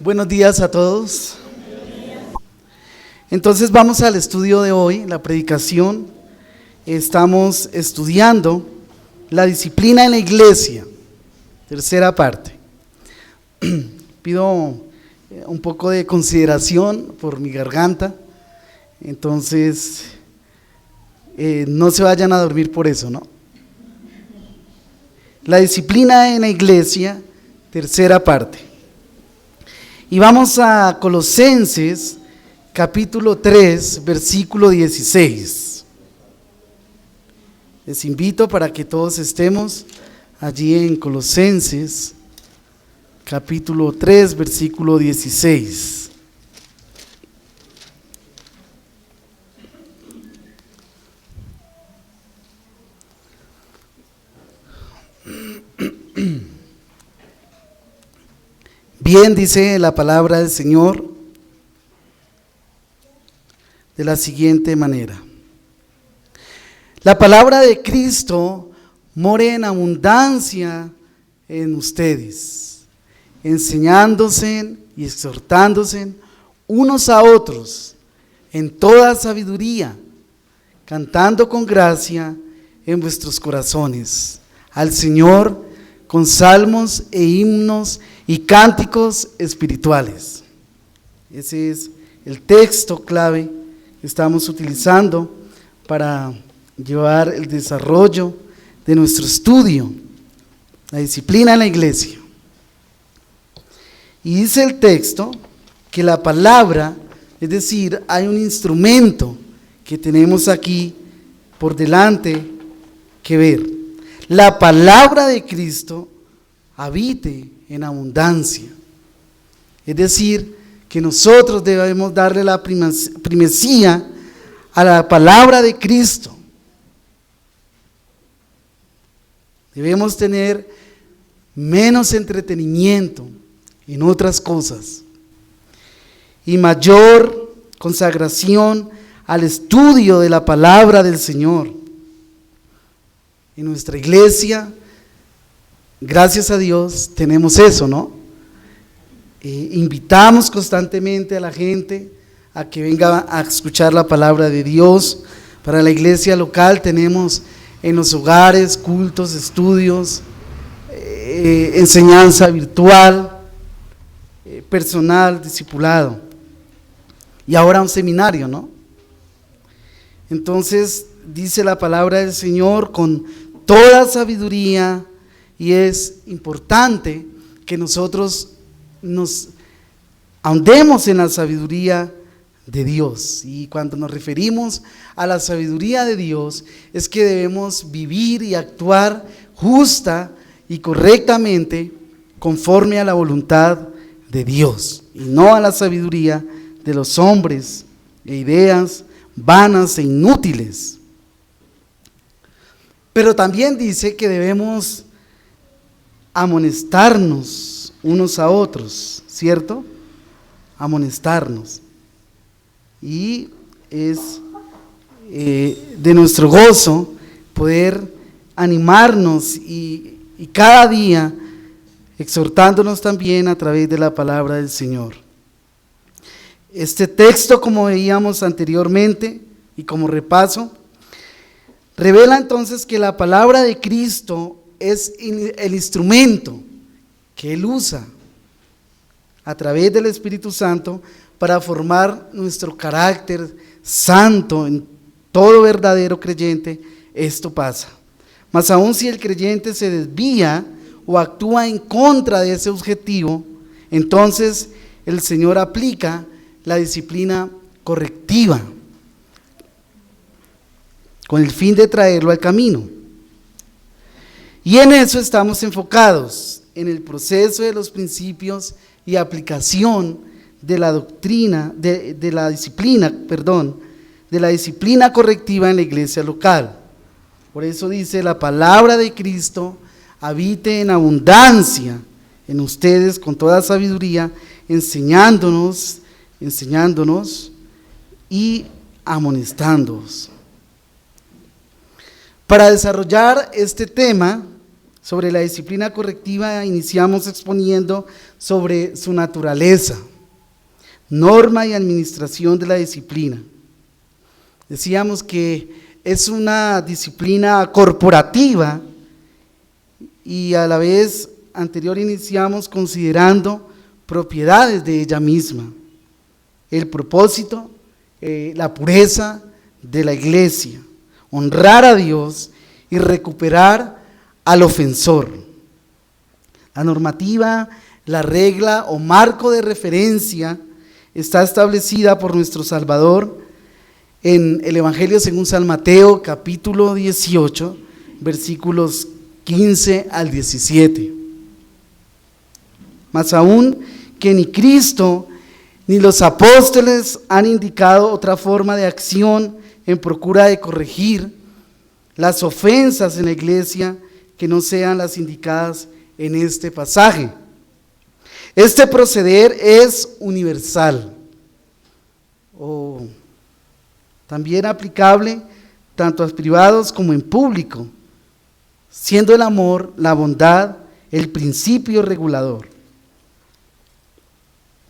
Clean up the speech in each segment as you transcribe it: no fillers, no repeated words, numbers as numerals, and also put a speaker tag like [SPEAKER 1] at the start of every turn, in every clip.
[SPEAKER 1] Buenos días a todos. Entonces vamos al estudio de hoy, la predicación. Estamos estudiando la disciplina en la iglesia, tercera parte. Pido un poco de consideración por mi garganta, entonces no se vayan a dormir por eso, ¿no? La disciplina en la iglesia, tercera parte. Y vamos a Colosenses, capítulo 3, versículo 16. Les invito para que todos estemos allí en Colosenses, capítulo 3, versículo 16. Bien, dice la palabra del Señor de la siguiente manera: la palabra de Cristo more en abundancia en ustedes, enseñándose y exhortándose unos a otros en toda sabiduría, cantando con gracia en vuestros corazones al Señor con salmos e himnos y cánticos espirituales. Ese es el texto clave que estamos utilizando para llevar el desarrollo de nuestro estudio, la disciplina en la iglesia. Y dice el texto que la palabra, es decir, hay un instrumento que tenemos aquí por delante que ver. La palabra de Cristo habite en abundancia. Es decir, que nosotros debemos darle la primacía a la palabra de Cristo. Debemos tener menos entretenimiento en otras cosas y mayor consagración al estudio de la palabra del Señor. En nuestra iglesia, gracias a Dios, tenemos eso, ¿no? Invitamos constantemente a la gente a que venga a escuchar la palabra de Dios. Para la iglesia local tenemos en los hogares cultos, estudios, enseñanza virtual, personal, discipulado, y ahora un seminario, ¿no? Entonces dice la palabra del Señor con toda sabiduría, y es importante que nosotros nos ahondemos en la sabiduría de Dios. Y cuando nos referimos a la sabiduría de Dios, es que debemos vivir y actuar justa y correctamente conforme a la voluntad de Dios, y no a la sabiduría de los hombres e ideas vanas e inútiles. Pero también dice que debemos amonestarnos unos a otros, ¿cierto? Amonestarnos. Y es de nuestro gozo poder animarnos y cada día exhortándonos también a través de la palabra del Señor. Este texto, como veíamos anteriormente y como repaso, revela entonces que la palabra de Cristo es el instrumento que Él usa a través del Espíritu Santo para formar nuestro carácter santo en todo verdadero creyente. Esto pasa. Mas aún si el creyente se desvía o actúa en contra de ese objetivo, entonces el Señor aplica la disciplina correctiva con el fin de traerlo al camino. Y en eso estamos enfocados, en el proceso de los principios y aplicación de la doctrina, de la disciplina correctiva en la iglesia local. Por eso dice: la palabra de Cristo habite en abundancia en ustedes con toda sabiduría, enseñándonos y amonestándonos. Para desarrollar este tema Sobre la disciplina correctiva iniciamos exponiendo sobre su naturaleza, norma y administración de la disciplina. Decíamos que es una disciplina corporativa y a la vez anterior iniciamos considerando propiedades de ella misma, el propósito, la pureza de la iglesia, honrar a Dios y recuperar al ofensor. La normativa, la regla o marco de referencia está establecida por nuestro Salvador en el Evangelio según San Mateo, capítulo 18, versículos 15 al 17. Más aún que ni Cristo ni los apóstoles han indicado otra forma de acción en procura de corregir las ofensas en la iglesia que no sean las indicadas en este pasaje. Este proceder es universal, o también aplicable tanto a privados como en público, siendo el amor, la bondad, el principio regulador.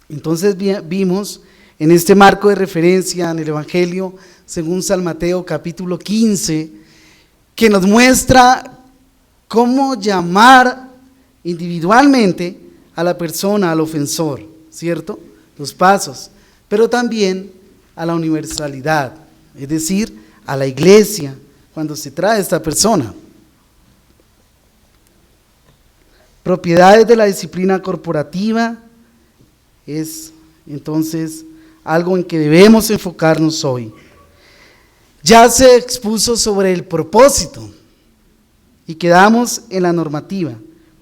[SPEAKER 1] Entonces vimos en este marco de referencia en el Evangelio según San Mateo capítulo 15, que nos muestra cómo llamar individualmente a la persona, al ofensor, ¿cierto? Los pasos, pero también a la universalidad, es decir, a la iglesia, cuando se trae a esta persona. Propiedades de la disciplina corporativa es entonces algo en que debemos enfocarnos hoy. Ya se expuso sobre el propósito y quedamos en la normativa.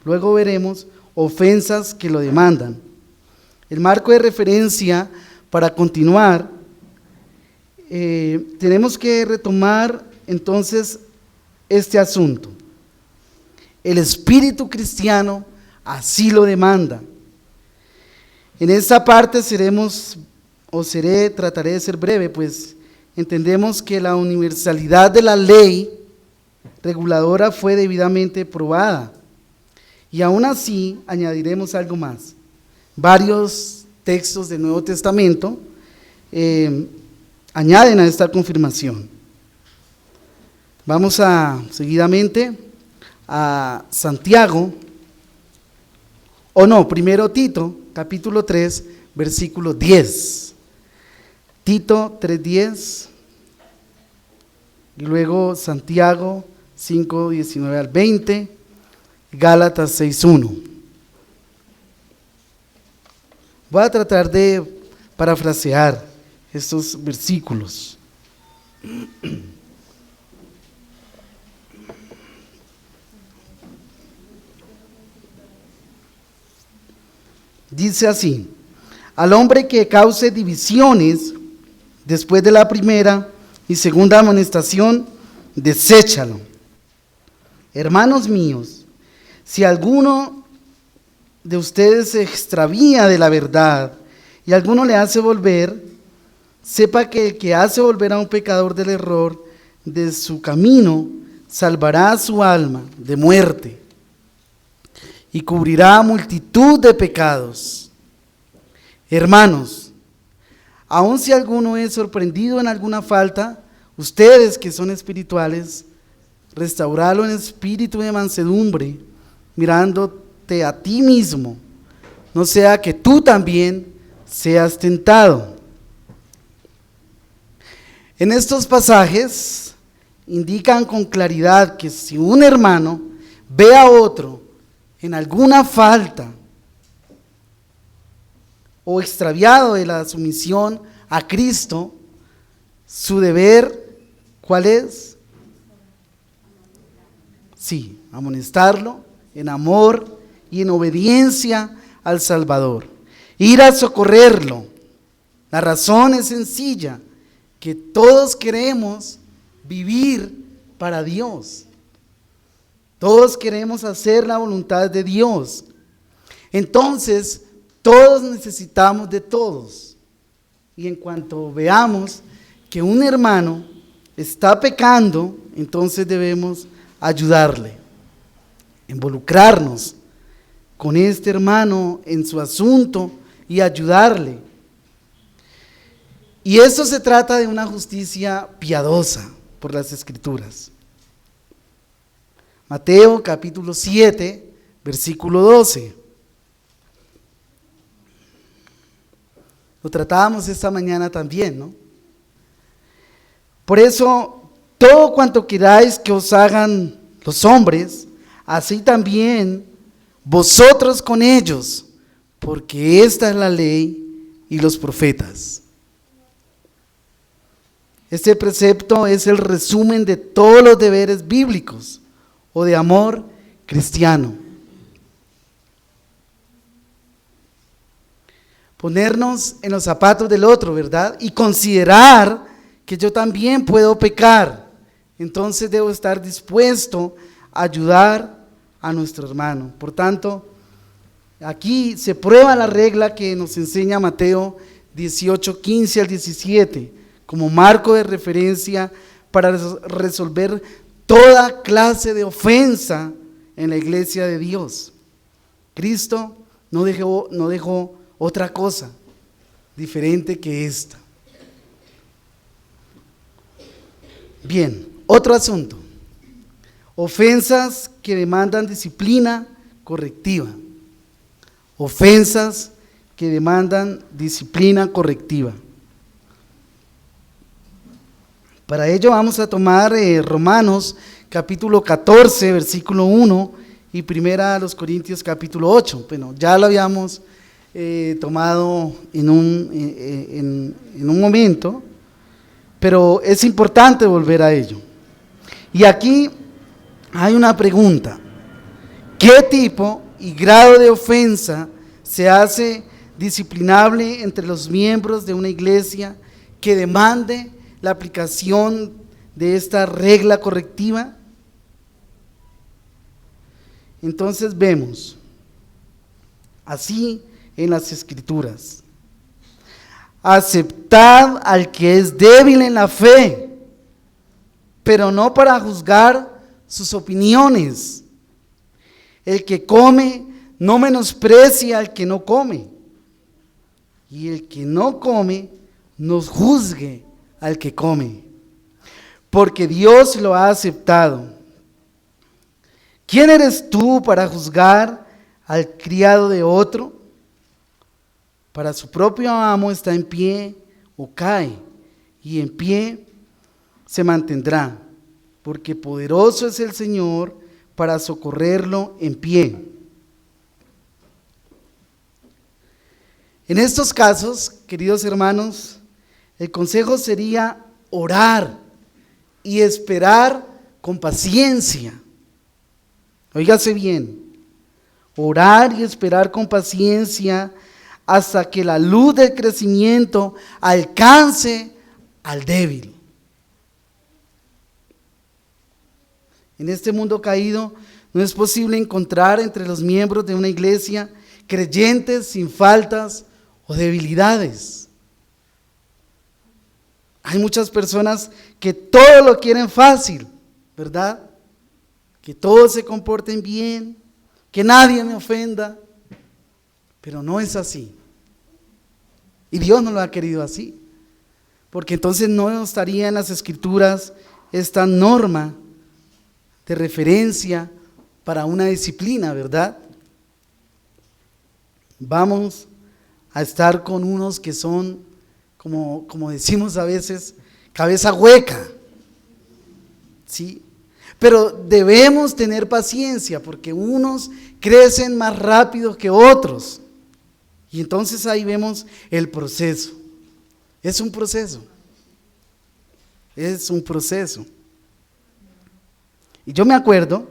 [SPEAKER 1] Luego veremos ofensas que lo demandan. El marco de referencia para continuar, tenemos que retomar entonces este asunto. El espíritu cristiano así lo demanda. En esta parte trataré de ser breve, pues entendemos que la universalidad de la ley reguladora fue debidamente probada. Y aún así añadiremos algo más. Varios textos del Nuevo Testamento añaden a esta confirmación. Vamos seguidamente a Santiago, primero Tito, capítulo 3, versículo 10. Tito 3:10, y luego Santiago 5, 19 al 20, Gálatas 6:1. Voy a tratar de parafrasear estos versículos. Dice así: al hombre que cause divisiones después de la primera y segunda amonestación, deséchalo. Hermanos míos, si alguno de ustedes se extravía de la verdad y alguno le hace volver, sepa que el que hace volver a un pecador del error de su camino, salvará su alma de muerte y cubrirá multitud de pecados. Hermanos, aun si alguno es sorprendido en alguna falta, ustedes que son espirituales, restauralo en espíritu de mansedumbre, mirándote a ti mismo, no sea que tú también seas tentado. En estos pasajes indican con claridad que si un hermano ve a otro en alguna falta o extraviado de la sumisión a Cristo, su deber, ¿cuál es? Sí, amonestarlo en amor y en obediencia al Salvador. Ir a socorrerlo. La razón es sencilla, que todos queremos vivir para Dios. Todos queremos hacer la voluntad de Dios. Entonces, todos necesitamos de todos. Y en cuanto veamos que un hermano está pecando, entonces debemos ayudarle. involucrarnos con este hermano en su asunto y ayudarle. Y esto se trata de una justicia piadosa por las Escrituras. Mateo capítulo 7, versículo 12. Lo tratábamos esta mañana también, ¿no? Por eso, todo cuanto queráis que os hagan los hombres, así también vosotros con ellos, porque esta es la ley y los profetas. Este precepto es el resumen de todos los deberes bíblicos o de amor cristiano. Ponernos en los zapatos del otro, ¿verdad? Y considerar que yo también puedo pecar. Entonces debo estar dispuesto a ayudar a nuestro hermano. Por tanto, aquí se prueba la regla que nos enseña Mateo 18, 15 al 17, como marco de referencia para resolver toda clase de ofensa en la iglesia de Dios. Cristo no dejó otra cosa diferente que esta. Bien, otro asunto. Ofensas que demandan disciplina correctiva. Ofensas que demandan disciplina correctiva. Para ello vamos a tomar Romanos capítulo 14, versículo 1 y primera a los Corintios capítulo 8. Bueno, ya lo habíamos tomado en un momento, pero es importante volver a ello. Y aquí hay una pregunta: ¿qué tipo y grado de ofensa se hace disciplinable entre los miembros de una iglesia que demande la aplicación de esta regla correctiva? Entonces vemos así en las Escrituras: aceptad al que es débil en la fe, pero no para juzgar sus opiniones. El que come, no menosprecia al que no come, y el que no come, no juzgue al que come, porque Dios lo ha aceptado. ¿Quién eres tú para juzgar al criado de otro? Para su propio amo está en pie o cae, y en pie se mantendrá, porque poderoso es el Señor para socorrerlo en pie. En estos casos, queridos hermanos, el consejo sería orar y esperar con paciencia. Óigase bien, orar y esperar con paciencia hasta que la luz del crecimiento alcance al débil. En este mundo caído no es posible encontrar entre los miembros de una iglesia creyentes sin faltas o debilidades. Hay muchas personas que todo lo quieren fácil, ¿verdad? Que todos se comporten bien, que nadie me ofenda, pero no es así. Y Dios no lo ha querido así, porque entonces no estaría en las Escrituras esta norma de referencia para una disciplina, ¿verdad? Vamos a estar con unos que son, como decimos a veces, cabeza hueca, ¿sí? Pero debemos tener paciencia, porque unos crecen más rápido que otros. Y entonces ahí vemos el proceso. Es un proceso. Es un proceso. Y yo me acuerdo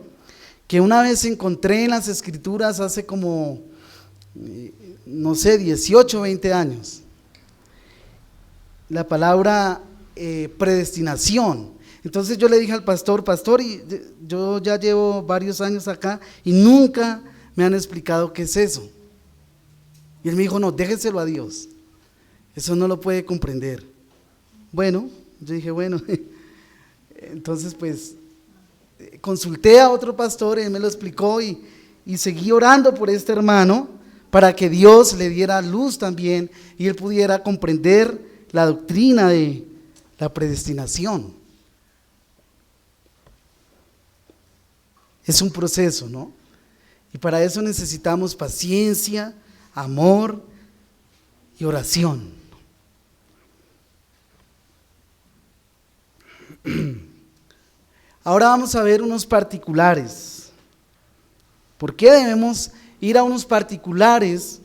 [SPEAKER 1] que una vez encontré en las Escrituras hace como, 18, 20 años, la palabra predestinación. Entonces yo le dije al pastor, y yo ya llevo varios años acá y nunca me han explicado qué es eso. Y él me dijo, no, déjeselo a Dios, eso no lo puede comprender. Bueno, yo dije, bueno, entonces pues consulté a otro pastor, él me lo explicó y seguí orando por este hermano para que Dios le diera luz también y él pudiera comprender la doctrina de la predestinación. Es un proceso, ¿no? Y para eso necesitamos paciencia, amor y oración. Ahora vamos a ver unos particulares. ¿Por qué debemos ir a unos particulares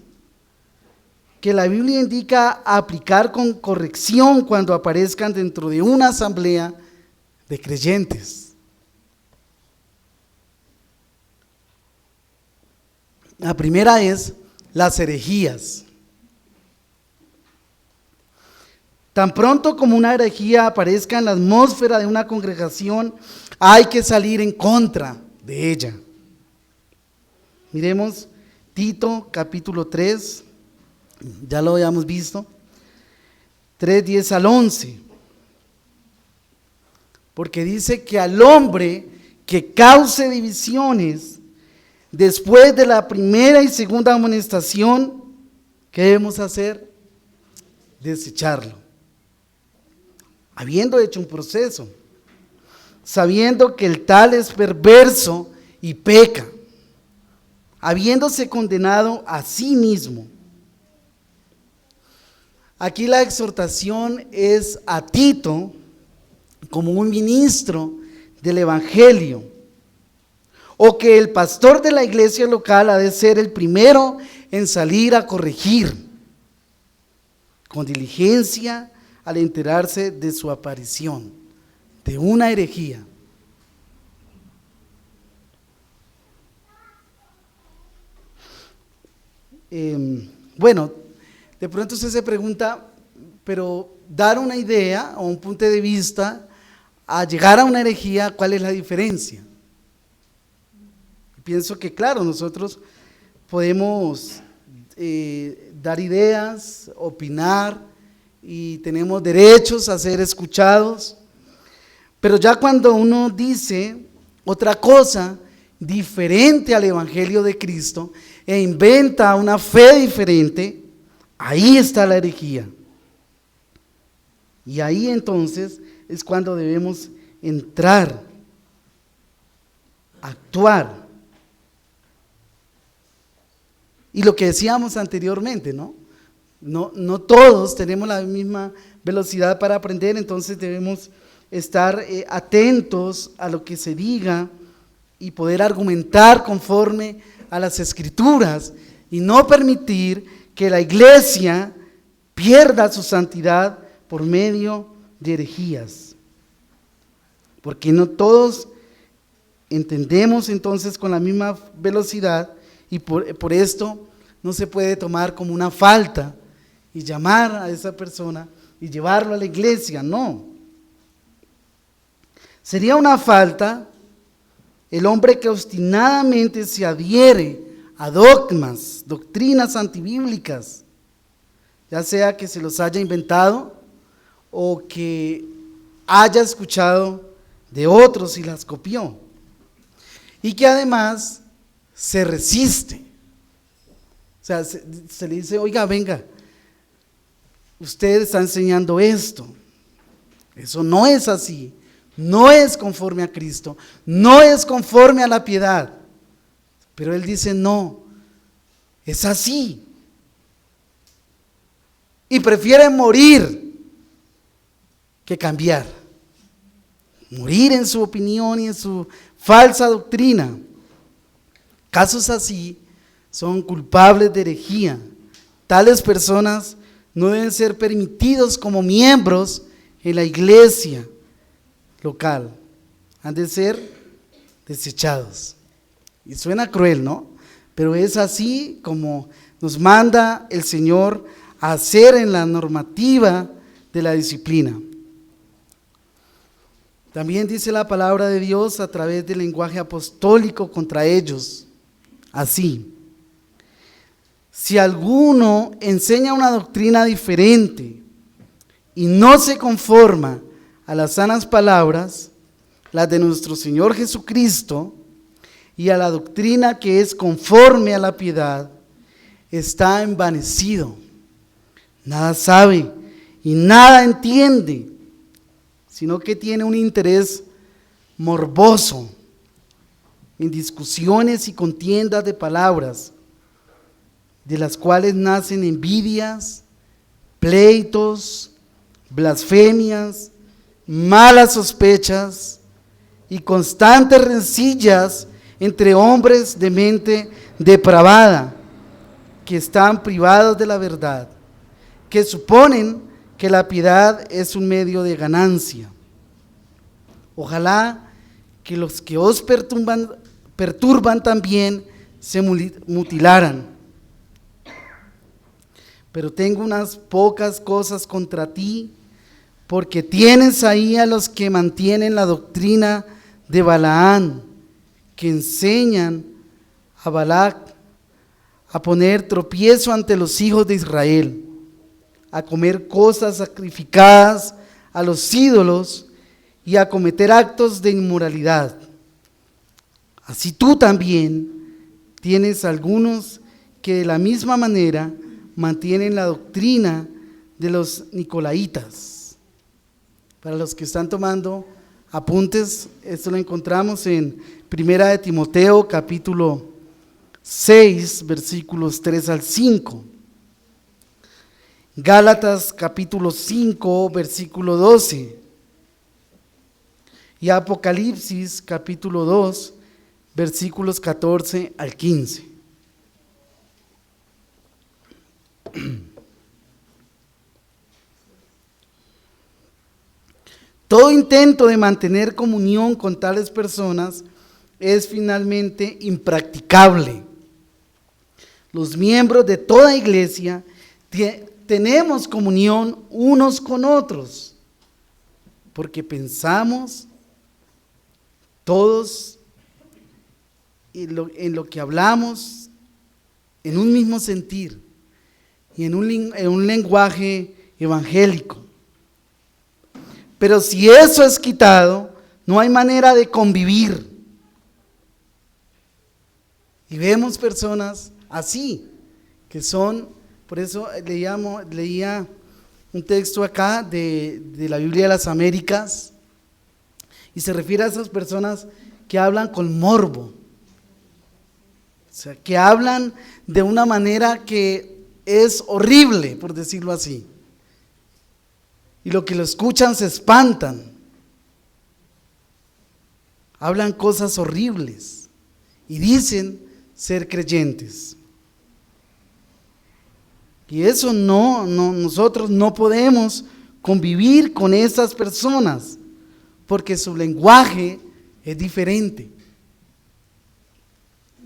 [SPEAKER 1] que la Biblia indica aplicar con corrección cuando aparezcan dentro de una asamblea de creyentes? La primera es las herejías. Tan pronto como una herejía aparezca en la atmósfera de una congregación, hay que salir en contra de ella. Miremos Tito capítulo 3, ya lo habíamos visto, 3:10 al 11. Porque dice que al hombre que cause divisiones después de la primera y segunda amonestación, ¿qué debemos hacer? Desecharlo. Habiendo hecho un proceso, sabiendo que el tal es perverso y peca, habiéndose condenado a sí mismo. Aquí la exhortación es a Tito como un ministro del Evangelio, o que el pastor de la iglesia local ha de ser el primero en salir a corregir con diligencia al enterarse de su aparición, de una herejía. Bueno, de pronto usted se pregunta, pero dar una idea o un punto de vista a llegar a una herejía, ¿cuál es la diferencia? Pienso que claro, nosotros podemos dar ideas, opinar y tenemos derechos a ser escuchados, pero ya cuando uno dice otra cosa diferente al Evangelio de Cristo e inventa una fe diferente, ahí está la herejía. Y ahí entonces es cuando debemos entrar, actuar. Y lo que decíamos anteriormente, no todos tenemos la misma velocidad para aprender, entonces debemos estar atentos a lo que se diga y poder argumentar conforme a las Escrituras y no permitir que la iglesia pierda su santidad por medio de herejías. Porque no todos entendemos entonces con la misma velocidad y por esto no se puede tomar como una falta y llamar a esa persona y llevarlo a la iglesia, no. Sería una falta el hombre que obstinadamente se adhiere a dogmas, doctrinas antibíblicas, ya sea que se los haya inventado o que haya escuchado de otros y las copió, y que además se resiste. O sea, se le dice, oiga, venga, usted está enseñando esto, eso no es así, no es conforme a Cristo, no es conforme a la piedad. Pero él dice, no, es así. Y prefiere morir que cambiar. Morir en su opinión y en su falsa doctrina. Casos así son culpables de herejía. Tales personas no deben ser permitidos como miembros en la iglesia local. Han de ser desechados. Y suena cruel, ¿no? Pero es así como nos manda el Señor a hacer en la normativa de la disciplina. También dice la palabra de Dios a través del lenguaje apostólico contra ellos, así: si alguno enseña una doctrina diferente y no se conforma a las sanas palabras, la de nuestro Señor Jesucristo, y a la doctrina que es conforme a la piedad, está envanecido. Nada sabe y nada entiende, sino que tiene un interés morboso en discusiones y contiendas de palabras, de las cuales nacen envidias, pleitos, blasfemias, malas sospechas y constantes rencillas entre hombres de mente depravada, que están privados de la verdad, que suponen que la piedad es un medio de ganancia. Ojalá que los que os perturban también se mutilaran. Pero tengo unas pocas cosas contra ti, porque tienes ahí a los que mantienen la doctrina de Balaán, que enseñan a Balac a poner tropiezo ante los hijos de Israel, a comer cosas sacrificadas a los ídolos y a cometer actos de inmoralidad. Así tú también tienes algunos que de la misma manera mantienen la doctrina de los nicolaitas. Para los que están tomando apuntes, esto lo encontramos en Primera de Timoteo, capítulo 6, versículos 3 al 5. Gálatas, capítulo 5, versículo 12. Y Apocalipsis, capítulo 2, versículos 14 al 15. Todo intento de mantener comunión con tales personas es finalmente impracticable. Los miembros de toda iglesia tenemos comunión unos con otros, porque pensamos todos en lo que hablamos, en un mismo sentir y en un lenguaje evangélico. Pero si eso es quitado, no hay manera de convivir. Y vemos personas así, que son, por eso leía un texto acá de la Biblia de las Américas, y se refiere a esas personas que hablan con morbo, o sea, que hablan de una manera que es horrible, por decirlo así. Y lo que lo escuchan se espantan. Hablan cosas horribles y dicen ser creyentes. Y eso nosotros no podemos convivir con esas personas, porque su lenguaje es diferente.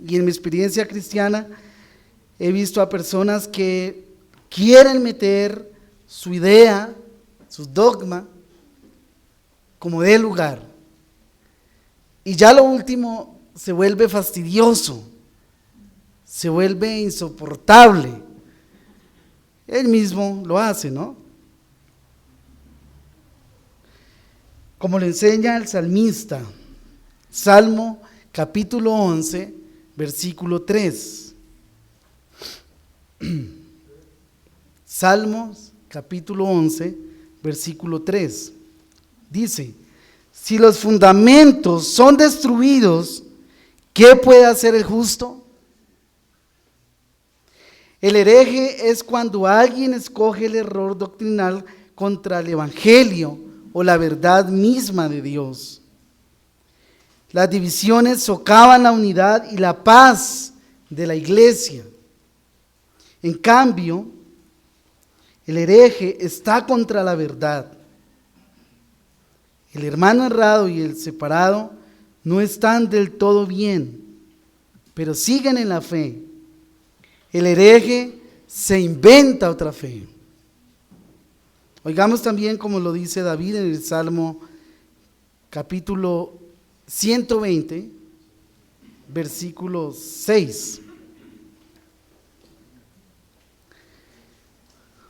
[SPEAKER 1] Y en mi experiencia cristiana he visto a personas que quieren meter su idea, su dogma, como dé lugar. Y ya lo último se vuelve fastidioso, se vuelve insoportable. Él mismo lo hace, ¿no? Como lo enseña el salmista, Salmo capítulo 11, versículo 3. Salmos capítulo 11, versículo 3. Dice: si los fundamentos son destruidos, ¿qué puede hacer el justo? El hereje es cuando alguien escoge el error doctrinal contra el evangelio o la verdad misma de Dios. Las divisiones socavan la unidad y la paz de la iglesia. En cambio, el hereje está contra la verdad. El hermano errado y el separado no están del todo bien, pero siguen en la fe. El hereje se inventa otra fe. Oigamos también como lo dice David en el Salmo capítulo 120, versículo 6.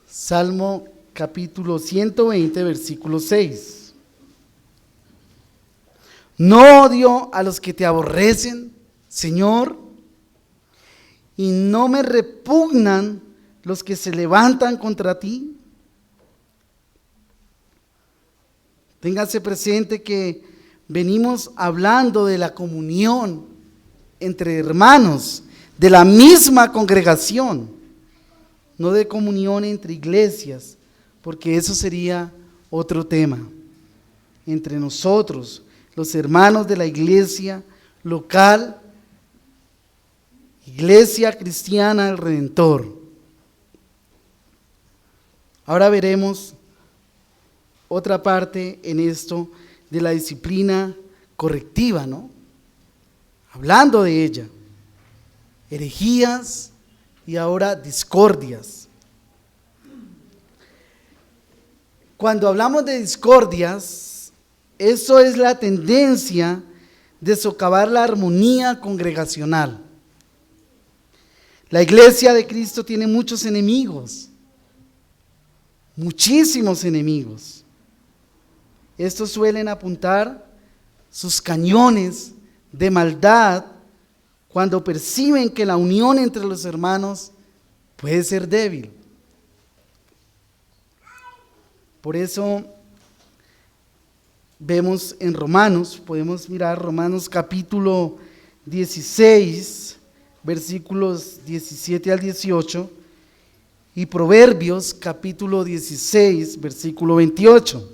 [SPEAKER 1] Salmo capítulo 120, versículo 6. No odio a los que te aborrecen, Señor, y no me repugnan los que se levantan contra ti. Téngase presente que venimos hablando de la comunión entre hermanos, de la misma congregación, no de comunión entre iglesias, porque eso sería otro tema. Entre nosotros, los hermanos de la iglesia local, Iglesia Cristiana del Redentor. Ahora veremos otra parte en esto de la disciplina correctiva, ¿no? Hablando de ella, herejías y ahora discordias. Cuando hablamos de discordias, eso es la tendencia de socavar la armonía congregacional. La iglesia de Cristo tiene muchos enemigos, muchísimos enemigos. Estos suelen apuntar sus cañones de maldad cuando perciben que la unión entre los hermanos puede ser débil. Por eso vemos en Romanos, podemos mirar Romanos capítulo 16, versículos 17 al 18, y Proverbios capítulo 16, versículo 28.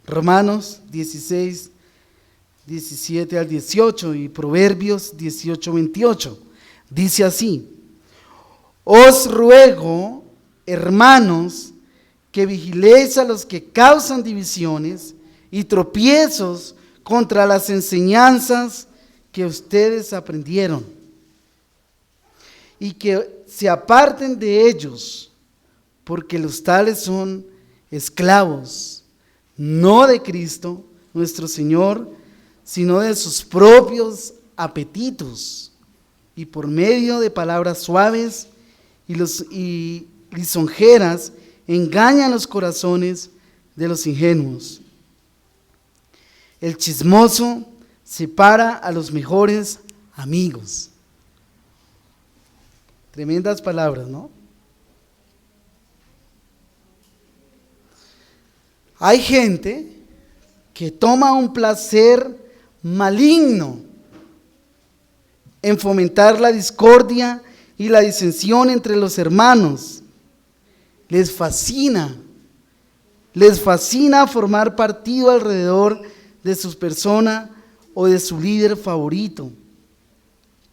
[SPEAKER 1] Romanos 16, 17 al 18 y Proverbios 18, 28. Dice así: os ruego, hermanos, que vigiléis a los que causan divisiones y tropiezos contra las enseñanzas que ustedes aprendieron, y que se aparten de ellos, porque los tales son esclavos, no de Cristo, nuestro Señor, sino de sus propios apetitos, y por medio de palabras suaves y lisonjeras engañan los corazones de los ingenuos. El chismoso separa a los mejores amigos. Tremendas palabras, ¿no? Hay gente que toma un placer maligno en fomentar la discordia y la disensión entre los hermanos. Les fascina formar partido alrededor de su persona o de su líder favorito.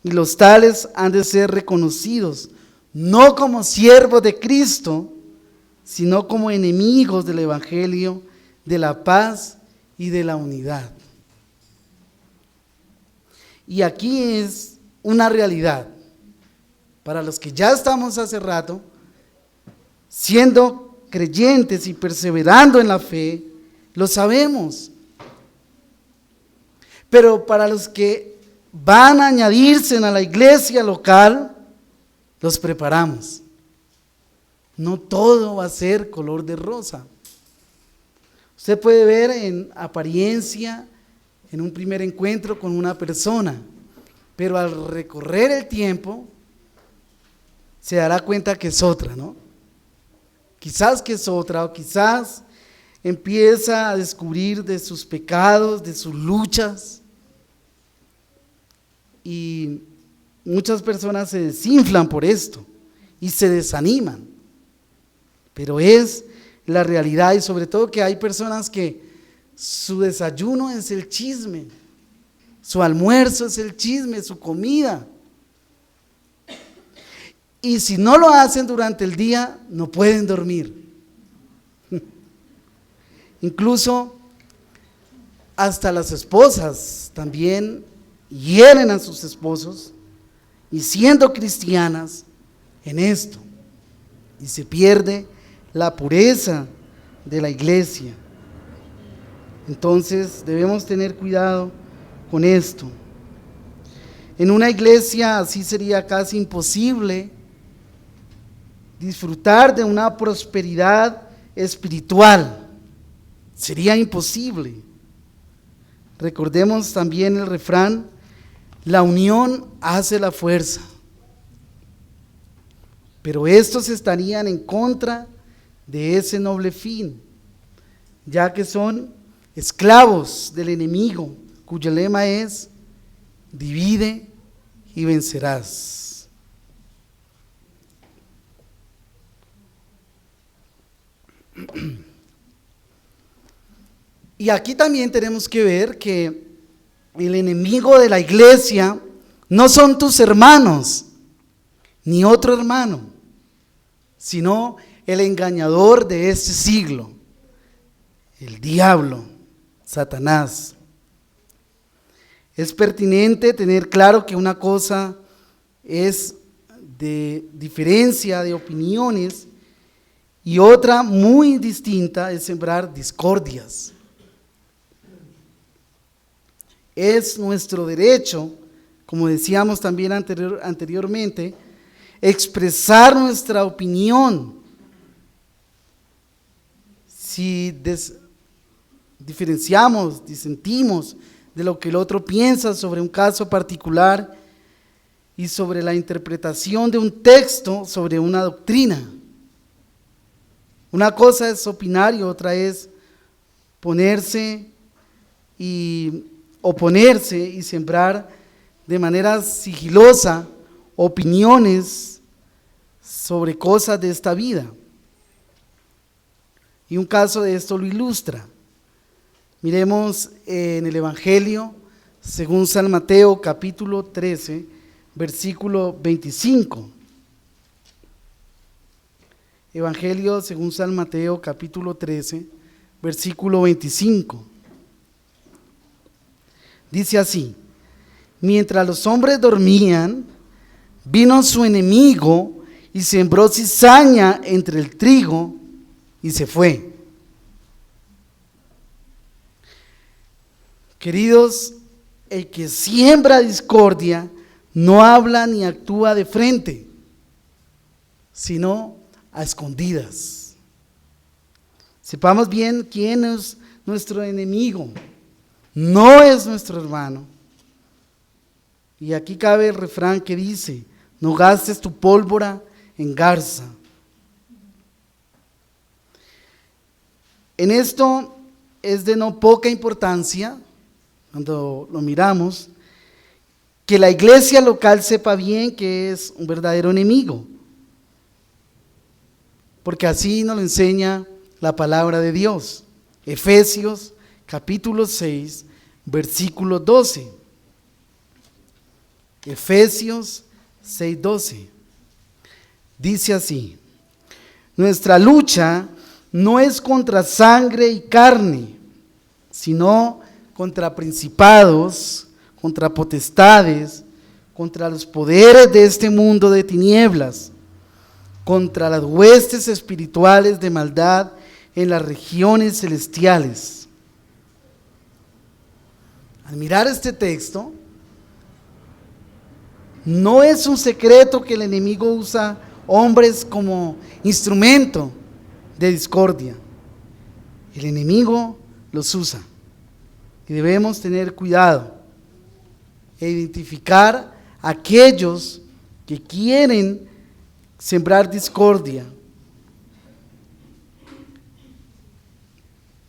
[SPEAKER 1] Y los tales han de ser reconocidos no como siervos de Cristo, sino como enemigos del Evangelio, de la paz y de la unidad. Y aquí es una realidad. Para los que ya estamos hace rato, siendo creyentes y perseverando en la fe, lo sabemos. Pero para los que van a añadirse a la iglesia local, los preparamos. No todo va a ser color de rosa. Usted puede ver en apariencia, en un primer encuentro con una persona, pero al recorrer el tiempo, se dará cuenta que es otra, ¿no? Quizás que es otra, o quizás empieza a descubrir de sus pecados, de sus luchas, y muchas personas se desinflan por esto y se desaniman, pero es la realidad. Y sobre todo que hay personas que su desayuno es el chisme, su almuerzo es el chisme, su comida, y si no lo hacen durante el día no pueden dormir. Incluso hasta las esposas también hieren a sus esposos, y siendo cristianas, en esto, y se pierde la pureza de la iglesia. Entonces debemos tener cuidado con esto. En una iglesia así sería casi imposible disfrutar de una prosperidad espiritual. Sería imposible. Recordemos también el refrán: la unión hace la fuerza. Pero estos estarían en contra de ese noble fin, ya que son esclavos del enemigo, cuyo lema es: divide y vencerás. Y aquí también tenemos que ver que el enemigo de la iglesia no son tus hermanos, ni otro hermano, sino el engañador de este siglo, el diablo, Satanás. Es pertinente tener claro que una cosa es de diferencia de opiniones y otra muy distinta es sembrar discordias. Es nuestro derecho, como decíamos también anteriormente, expresar nuestra opinión. Si diferenciamos, disentimos de lo que el otro piensa sobre un caso particular y sobre la interpretación de un texto, sobre una doctrina. Una cosa es opinar y otra es oponerse y sembrar de manera sigilosa opiniones sobre cosas de esta vida. Y un caso de esto lo ilustra. Miremos en el Evangelio según San Mateo capítulo 13, versículo 25. Evangelio según San Mateo capítulo 13, versículo 25. Dice así: mientras los hombres dormían, vino su enemigo y sembró cizaña entre el trigo y se fue. Queridos, el que siembra discordia no habla ni actúa de frente, sino a escondidas. Sepamos bien quién es nuestro enemigo. No es nuestro hermano. Y aquí cabe el refrán que dice: no gastes tu pólvora en garza. En esto es de no poca importancia, cuando lo miramos, que la iglesia local sepa bien que es un verdadero enemigo, porque así nos lo enseña la palabra de Dios. Efesios capítulo 6, versículo 12. Efesios 6:12. Dice así: nuestra lucha no es contra sangre y carne, sino contra principados, contra potestades, contra los poderes de este mundo de tinieblas, contra las huestes espirituales de maldad en las regiones celestiales. Al mirar este texto, no es un secreto que el enemigo usa hombres como instrumento de discordia. El enemigo los usa y debemos tener cuidado e identificar a aquellos que quieren sembrar discordia,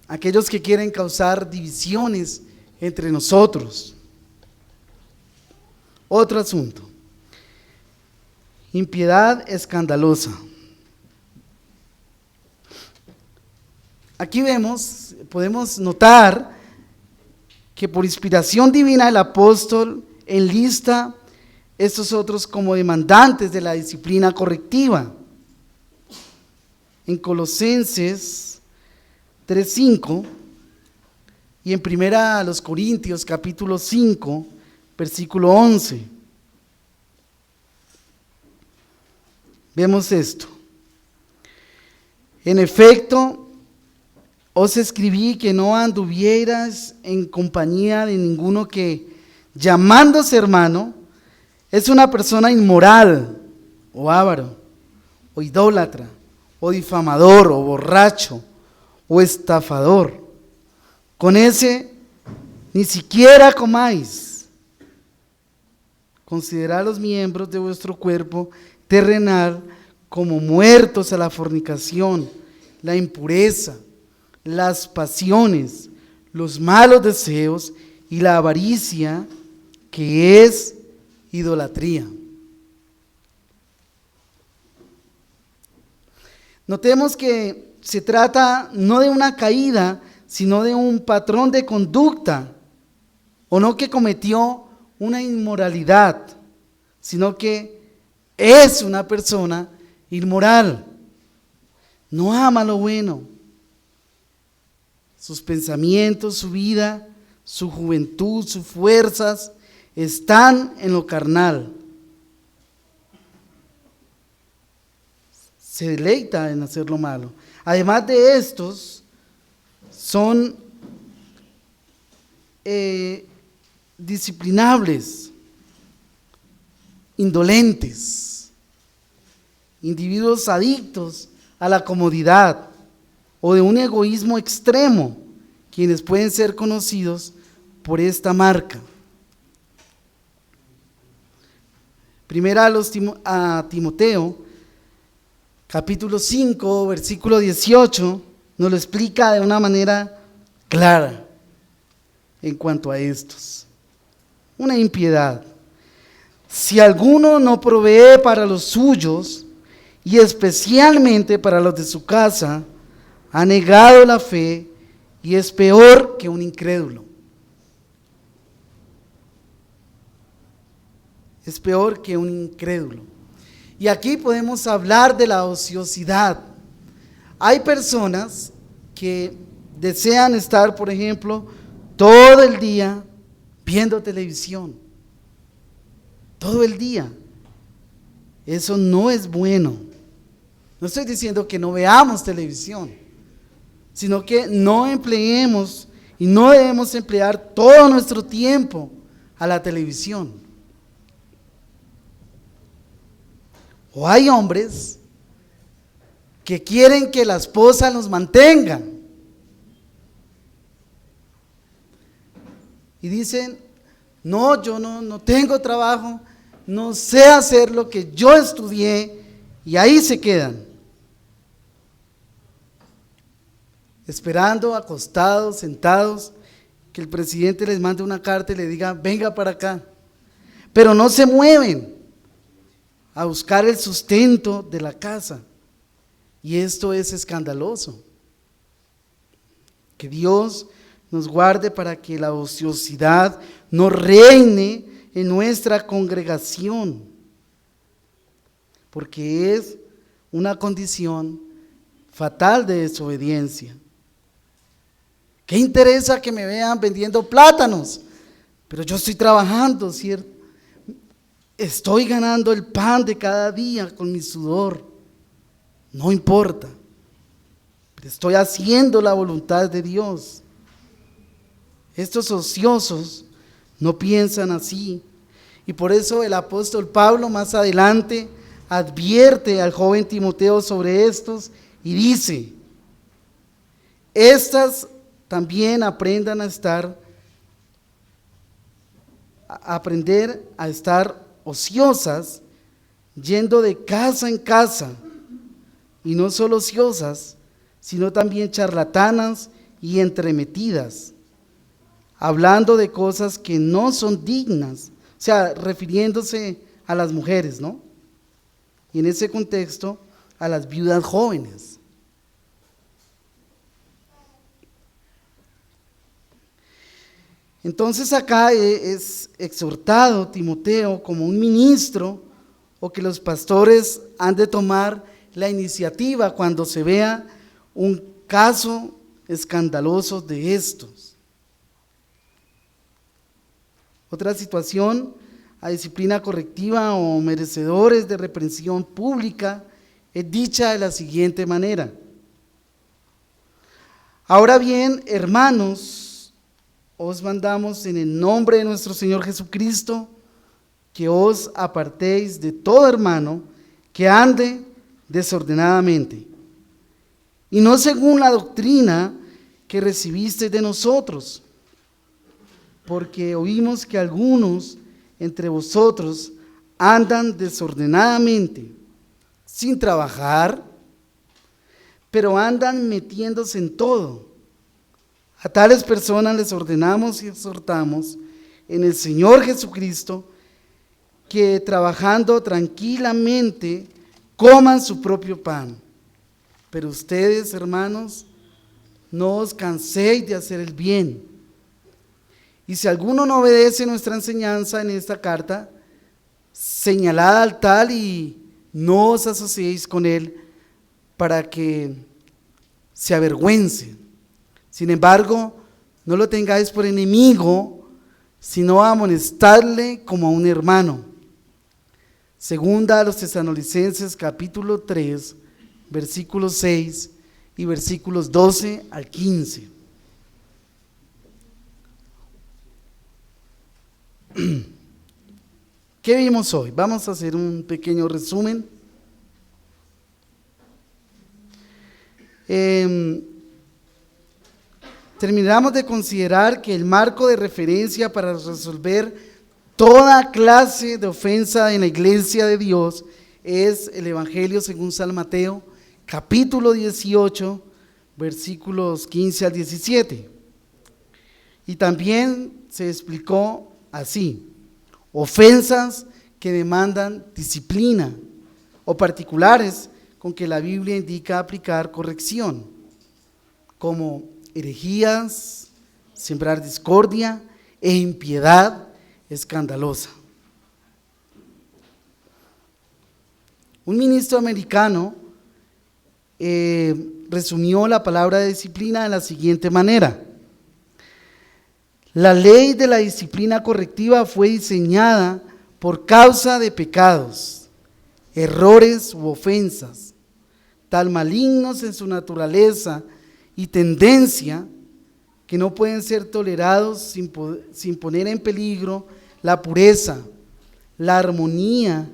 [SPEAKER 1] aquellos que quieren causar divisiones entre nosotros. Otro asunto: impiedad escandalosa. Aquí podemos notar que por inspiración divina el apóstol enlista estos otros como demandantes de la disciplina correctiva. En Colosenses 3:5 y en Primera a los Corintios capítulo 5, versículo 11. Vemos esto: en efecto, os escribí que no anduvieras en compañía de ninguno que, llamándose hermano, es una persona inmoral, o avaro, o idólatra, o difamador, o borracho, o estafador, Con ese ni siquiera comáis. Considerad los miembros de vuestro cuerpo terrenal como muertos a la fornicación, la impureza, las pasiones, los malos deseos y la avaricia, que es idolatría. Notemos que se trata no de una caída, sino de un patrón de conducta, o no que cometió una inmoralidad, sino que es una persona inmoral. No ama lo bueno. Sus pensamientos, su vida, su juventud, sus fuerzas están en lo carnal. Se deleita en hacer lo malo. Además de estos, son disciplinables, indolentes, individuos adictos a la comodidad o de un egoísmo extremo, quienes pueden ser conocidos por esta marca. Primera a Timoteo, capítulo 5, versículo 18, nos lo explica de una manera clara en cuanto a estos. Una impiedad. Si alguno no provee para los suyos, y especialmente para los de su casa, ha negado la fe y es peor que un incrédulo. Es peor que un incrédulo. Y aquí podemos hablar de la ociosidad. Hay personas que desean estar, por ejemplo, todo el día viendo televisión. Todo el día. Eso no es bueno. No estoy diciendo que no veamos televisión, sino que no empleemos y no debemos emplear todo nuestro tiempo a la televisión. O hay hombres que quieren que la esposa los mantenga. Y dicen, no, yo no tengo trabajo, no sé hacer lo que yo estudié, y ahí se quedan. Esperando, acostados, sentados, que el presidente les mande una carta y le diga, venga para acá. Pero no se mueven a buscar el sustento de la casa. Y esto es escandaloso. Que Dios nos guarde para que la ociosidad no reine en nuestra congregación, porque es una condición fatal de desobediencia. ¿Qué interesa que me vean vendiendo plátanos? Pero yo estoy trabajando, ¿cierto? Estoy ganando el pan de cada día con mi sudor. No importa. Pero estoy haciendo la voluntad de Dios. Estos ociosos no piensan así. Y por eso el apóstol Pablo más adelante advierte al joven Timoteo sobre estos y dice, estas también aprendan aprender a estar ociosas, yendo de casa en casa, y no solo ociosas, sino también charlatanas y entremetidas, hablando de cosas que no son dignas, o sea, refiriéndose a las mujeres, ¿no? Y en ese contexto, a las viudas jóvenes. Entonces acá es exhortado Timoteo como un ministro, o que los pastores han de tomar la iniciativa cuando se vea un caso escandaloso de estos. Otra situación, a disciplina correctiva o merecedores de reprensión pública, es dicha de la siguiente manera: ahora bien, hermanos, os mandamos en el nombre de nuestro Señor Jesucristo, que os apartéis de todo hermano que ande desordenadamente, y no según la doctrina que recibisteis de nosotros, porque oímos que algunos entre vosotros andan desordenadamente, sin trabajar, pero andan metiéndose en todo. A tales personas les ordenamos y exhortamos en el Señor Jesucristo que trabajando tranquilamente coman su propio pan. Pero ustedes, hermanos, no os canséis de hacer el bien. Y si alguno no obedece nuestra enseñanza en esta carta, señalad al tal y no os asociéis con él para que se avergüence. Sin embargo, no lo tengáis por enemigo, sino amonestadle como a un hermano. Segunda a los Tesalonicenses capítulo 3, versículos 6 y versículos 12 al 15. ¿Qué vimos hoy? Vamos a hacer un pequeño resumen. Terminamos de considerar que el marco de referencia para resolver toda clase de ofensa en la iglesia de Dios es el Evangelio según San Mateo, capítulo 18, versículos 15 al 17. Y también se explicó así: ofensas que demandan disciplina o particulares con que la Biblia indica aplicar corrección, como herejías, sembrar discordia e impiedad escandalosa. Un ministro americano resumió la palabra de disciplina de la siguiente manera: la ley de la disciplina correctiva fue diseñada por causa de pecados, errores u ofensas, tan malignos en su naturaleza y tendencia que no pueden ser tolerados sin poner en peligro la pureza, la armonía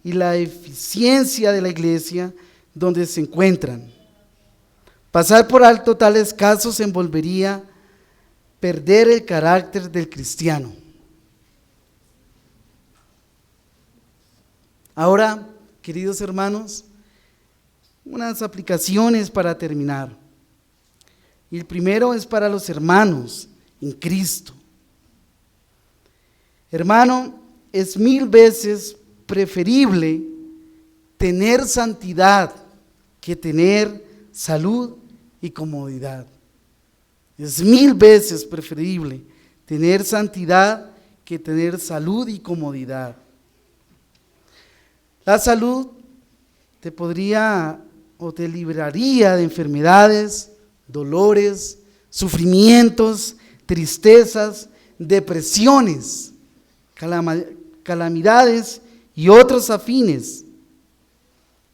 [SPEAKER 1] y la eficiencia de la iglesia donde se encuentran. Pasar por alto tales casos envolvería perder el carácter del cristiano. Ahora, queridos hermanos, unas aplicaciones para terminar. Y el primero es para los hermanos en Cristo. Hermano, es 1000 veces preferible tener santidad que tener salud y comodidad. Es 1000 veces preferible tener santidad que tener salud y comodidad. La salud te podría o te libraría de enfermedades, dolores, sufrimientos, tristezas, depresiones, calamidades y otros afines.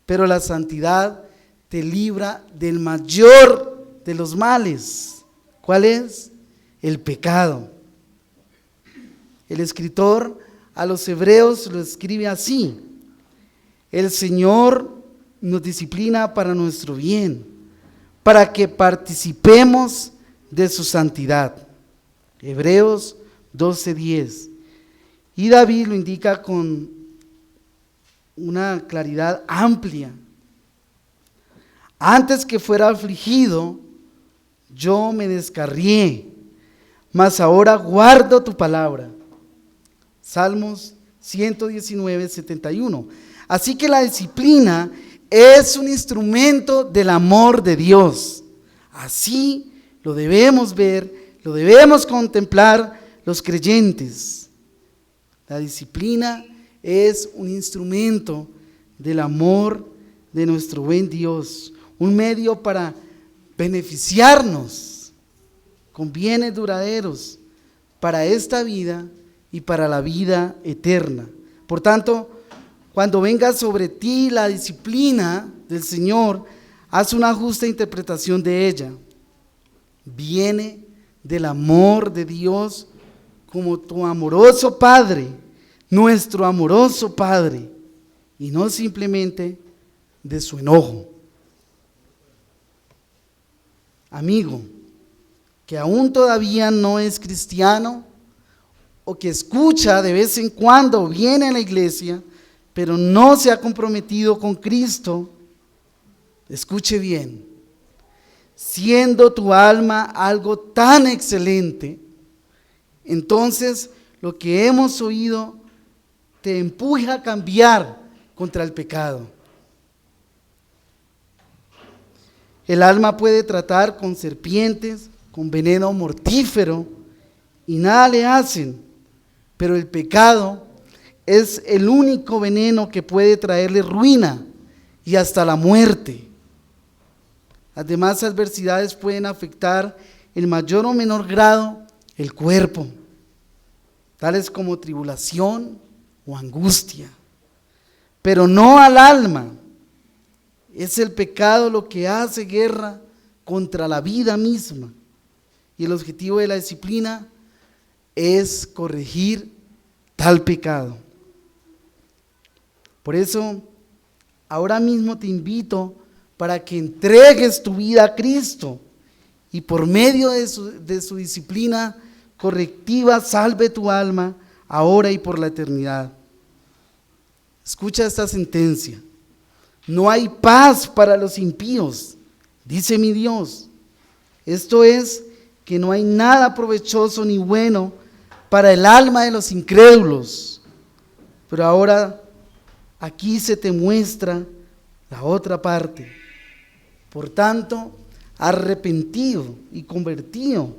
[SPEAKER 1] Pero la santidad te libra del mayor de los males. ¿Cuál es? El pecado. El escritor a los hebreos lo escribe así: el Señor nos disciplina para nuestro bien, para que participemos de su santidad. Hebreos 12:10. Y David lo indica con una claridad amplia: antes que fuera afligido, yo me descarrié, mas ahora guardo tu palabra. Salmos 119:71. Así que la disciplina es un instrumento del amor de Dios. Así lo debemos ver, lo debemos contemplar los creyentes. La disciplina es un instrumento del amor de nuestro buen Dios, un medio para beneficiarnos con bienes duraderos para esta vida y para la vida eterna. Por tanto, cuando venga sobre ti la disciplina del Señor, haz una justa interpretación de ella. Viene del amor de Dios como tu amoroso Padre, nuestro amoroso Padre, y no simplemente de su enojo. Amigo, que aún todavía no es cristiano o que escucha de vez en cuando, viene a la iglesia, pero no se ha comprometido con Cristo, escuche bien, siendo tu alma algo tan excelente, entonces lo que hemos oído te empuja a cambiar contra el pecado. El alma puede tratar con serpientes, con veneno mortífero, y nada le hacen, pero el pecado es el único veneno que puede traerle ruina y hasta la muerte. Las demás adversidades pueden afectar en mayor o menor grado el cuerpo, tales como tribulación o angustia, pero no al alma. Es el pecado lo que hace guerra contra la vida misma, y el objetivo de la disciplina es corregir tal pecado. Por eso, ahora mismo te invito para que entregues tu vida a Cristo y por medio de su disciplina correctiva salve tu alma ahora y por la eternidad. Escucha esta sentencia: no hay paz para los impíos, dice mi Dios. Esto es, que no hay nada provechoso ni bueno para el alma de los incrédulos. Pero ahora aquí se te muestra la otra parte. Por tanto, arrepentido y convertido,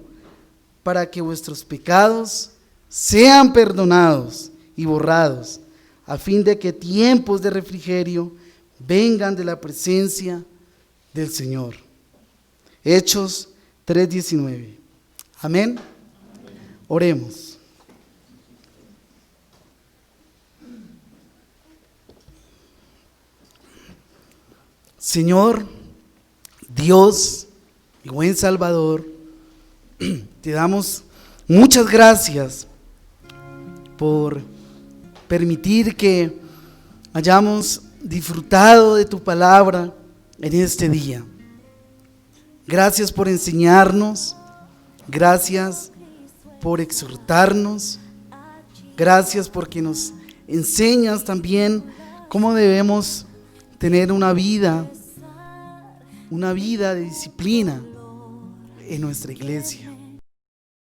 [SPEAKER 1] para que vuestros pecados sean perdonados y borrados, a fin de que tiempos de refrigerio vengan de la presencia del Señor. Hechos 3:19. Amén. Oremos. Señor, Dios y buen Salvador, te damos muchas gracias por permitir que hayamos disfrutado de tu palabra en este día. Gracias por enseñarnos, gracias por exhortarnos, gracias porque nos enseñas también cómo debemos tener una vida de disciplina en nuestra iglesia.